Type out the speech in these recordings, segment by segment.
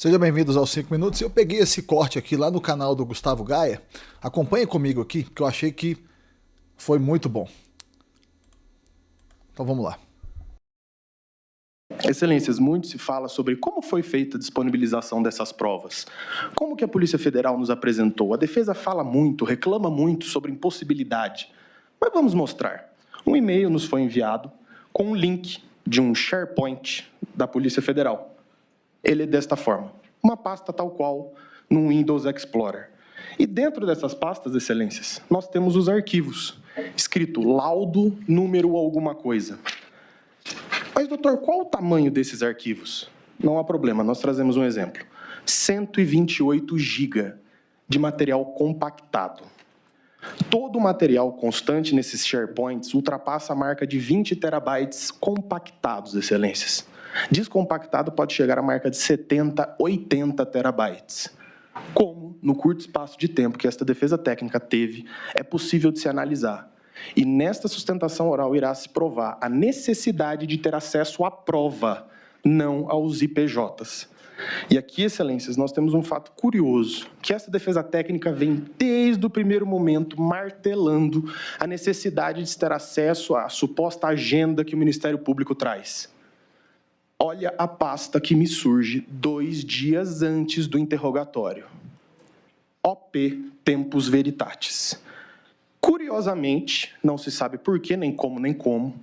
Sejam bem-vindos aos 5 minutos. Eu peguei esse corte aqui lá no canal do Gustavo Gaia. Acompanhe comigo aqui, que eu achei que foi muito bom. Então vamos lá. Excelências, muito se fala sobre como foi feita a disponibilização dessas provas. Como que a Polícia Federal nos apresentou? A defesa fala muito, reclama muito sobre impossibilidade. Mas vamos mostrar. Um e-mail nos foi enviado com um link de um SharePoint da Polícia Federal. Ele é desta forma, uma pasta tal qual no Windows Explorer. E dentro dessas pastas, excelências, nós temos os arquivos, escrito laudo, número alguma coisa. Mas, doutor, qual o tamanho desses arquivos? Não há problema, nós trazemos um exemplo. 128 GB de material compactado. Todo o material constante nesses SharePoints ultrapassa a marca de 20 terabytes compactados, excelências. Descompactado pode chegar à marca de 70, 80 terabytes. Como, no curto espaço de tempo que esta defesa técnica teve, é possível de se analisar. E nesta sustentação oral irá se provar a necessidade de ter acesso à prova, não aos IPJs. E aqui, excelências, nós temos um fato curioso, que essa defesa técnica vem desde o primeiro momento martelando a necessidade de se ter acesso à suposta agenda que o Ministério Público traz. Olha a pasta que me surge 2 dias antes do interrogatório. OP Tempus Veritatis. Curiosamente, não se sabe por quê, nem como,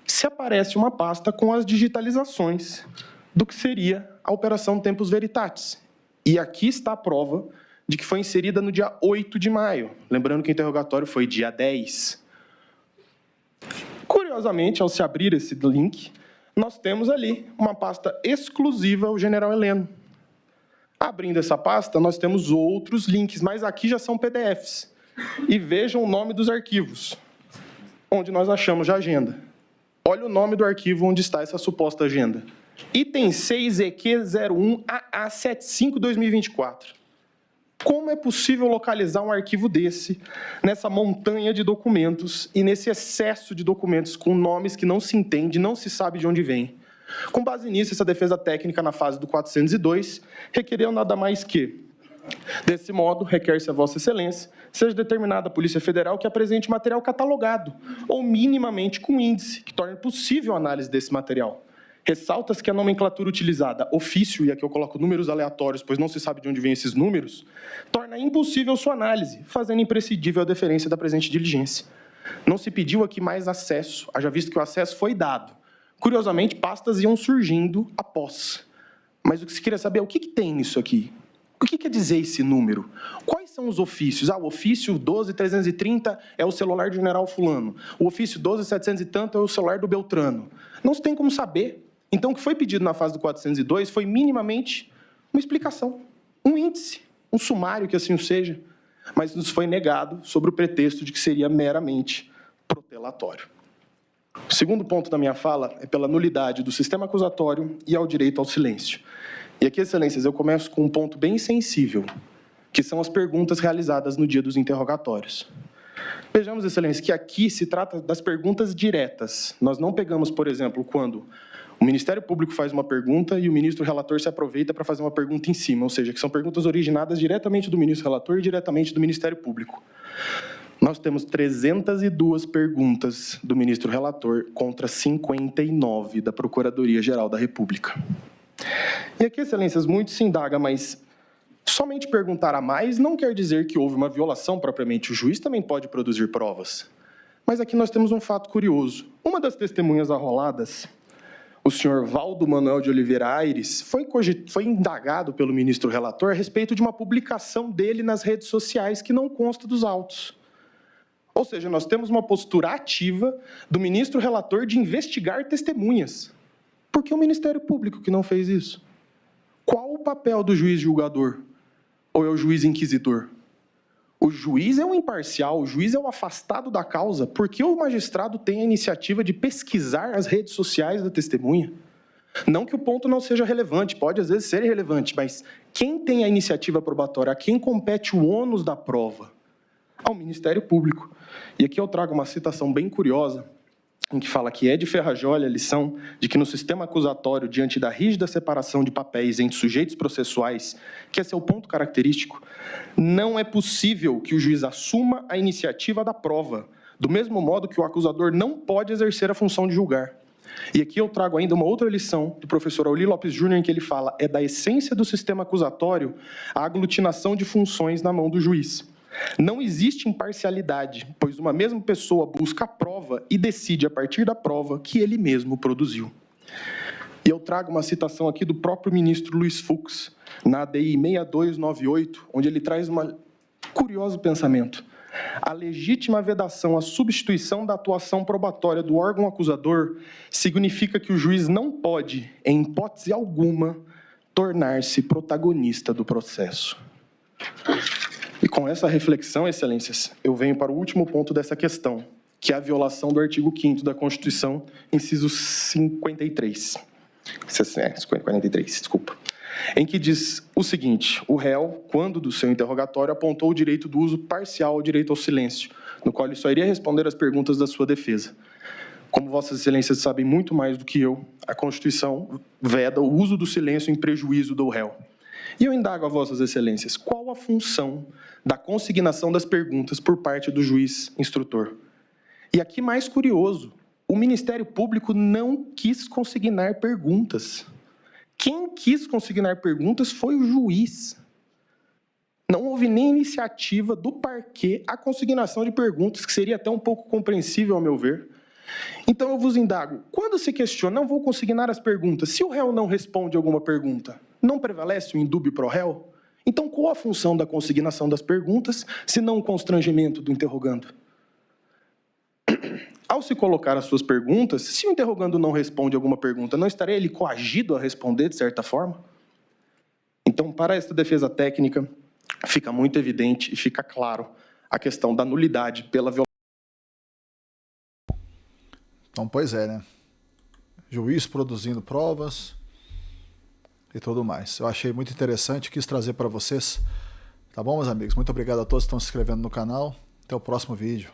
se aparece uma pasta com as digitalizações do que seria a Operação Tempus Veritatis. E aqui está a prova de que foi inserida no dia 8 de maio. Lembrando que o interrogatório foi dia 10. Curiosamente, ao se abrir esse link, nós temos ali uma pasta exclusiva ao General Heleno. Abrindo essa pasta, nós temos outros links, mas aqui já são PDFs. E vejam o nome dos arquivos, onde nós achamos a agenda. Olha o nome do arquivo onde está essa suposta agenda. Item 6EQ01AA75-2024. Como é possível localizar um arquivo desse, nessa montanha de documentos e nesse excesso de documentos com nomes que não se entende, não se sabe de onde vem? Com base nisso, essa defesa técnica na fase do 402 requereu nada mais que: desse modo, requer-se a Vossa Excelência seja determinada a Polícia Federal que apresente material catalogado ou minimamente com índice, que torne possível a análise desse material. Ressalta-se que a nomenclatura utilizada, ofício, e aqui eu coloco números aleatórios, pois não se sabe de onde vêm esses números, torna impossível sua análise, fazendo imprescindível a deferência da presente diligência. Não se pediu aqui mais acesso, haja visto que o acesso foi dado. Curiosamente, pastas iam surgindo após. Mas o que se queria saber é o que tem nisso aqui? O que quer dizer esse número? Quais são os ofícios? O ofício 12330 é o celular do general fulano. O ofício 12700 e tanto é o celular do Beltrano. Não se tem como saber. Então, o que foi pedido na fase do 402 foi minimamente uma explicação, um índice, um sumário, que assim o seja, mas nos foi negado sob o pretexto de que seria meramente protelatório. O segundo ponto da minha fala é pela nulidade do sistema acusatório e ao direito ao silêncio. E aqui, excelências, eu começo com um ponto bem sensível, que são as perguntas realizadas no dia dos interrogatórios. Vejamos, excelências, que aqui se trata das perguntas diretas. Nós não pegamos, por exemplo, quando o Ministério Público faz uma pergunta e o ministro relator se aproveita para fazer uma pergunta em cima, ou seja, que são perguntas originadas diretamente do ministro relator e diretamente do Ministério Público. Nós temos 302 perguntas do ministro relator contra 59 da Procuradoria-Geral da República. E aqui, excelências, muito se indaga, mas somente perguntar a mais não quer dizer que houve uma violação propriamente. O juiz também pode produzir provas. Mas aqui nós temos um fato curioso. Uma das testemunhas arroladas, o senhor Valdo Manuel de Oliveira Aires, foi indagado pelo ministro relator a respeito de uma publicação dele nas redes sociais que não consta dos autos. Ou seja, nós temos uma postura ativa do ministro relator de investigar testemunhas. Por que o Ministério Público que não fez isso? Qual o papel do juiz julgador? Ou é o juiz inquisidor? O juiz é um imparcial, o juiz é um afastado da causa. Por que o magistrado tem a iniciativa de pesquisar as redes sociais da testemunha? Não que o ponto não seja relevante, pode às vezes ser irrelevante, mas quem tem a iniciativa probatória, a quem compete o ônus da prova? Ao Ministério Público. E aqui eu trago uma citação bem curiosa em que fala que é de ferrajolha a lição de que no sistema acusatório, diante da rígida separação de papéis entre sujeitos processuais, que esse é o ponto característico, não é possível que o juiz assuma a iniciativa da prova, do mesmo modo que o acusador não pode exercer a função de julgar. E aqui eu trago ainda uma outra lição do professor Auli Lopes Júnior, em que ele fala: é da essência do sistema acusatório a aglutinação de funções na mão do juiz. Não existe imparcialidade, pois uma mesma pessoa busca a prova e decide a partir da prova que ele mesmo produziu. E eu trago uma citação aqui do próprio ministro Luiz Fux, na ADI 6298, onde ele traz um curioso pensamento. A legítima vedação à substituição da atuação probatória do órgão acusador significa que o juiz não pode, em hipótese alguma, tornar-se protagonista do processo. E com essa reflexão, excelências, eu venho para o último ponto dessa questão, que é a violação do artigo 5º da Constituição, inciso 43, em que diz o seguinte: o réu, quando do seu interrogatório, apontou o direito do uso parcial ao direito ao silêncio, no qual ele só iria responder às perguntas da sua defesa. Como vossas excelências sabem muito mais do que eu, a Constituição veda o uso do silêncio em prejuízo do réu. E eu indago a vossas excelências, qual a função da consignação das perguntas por parte do juiz instrutor? E aqui mais curioso, o Ministério Público não quis consignar perguntas. Quem quis consignar perguntas foi o juiz. Não houve nem iniciativa do parquê a consignação de perguntas, que seria até um pouco compreensível, ao meu ver. Então eu vos indago, quando se questiona, não vou consignar as perguntas, se o réu não responde alguma pergunta, não prevalece o indúbio pro réu? Então qual a função da consignação das perguntas, se não o constrangimento do interrogando? Ao se colocar as suas perguntas, se o interrogando não responde alguma pergunta, não estaria ele coagido a responder de certa forma? Então, para esta defesa técnica, fica muito evidente e fica claro a questão da nulidade pela violação. Então, pois é, né? Juiz produzindo provas e tudo mais. Eu achei muito interessante, quis trazer para vocês. Tá bom, meus amigos? Muito obrigado a todos que estão se inscrevendo no canal. Até o próximo vídeo.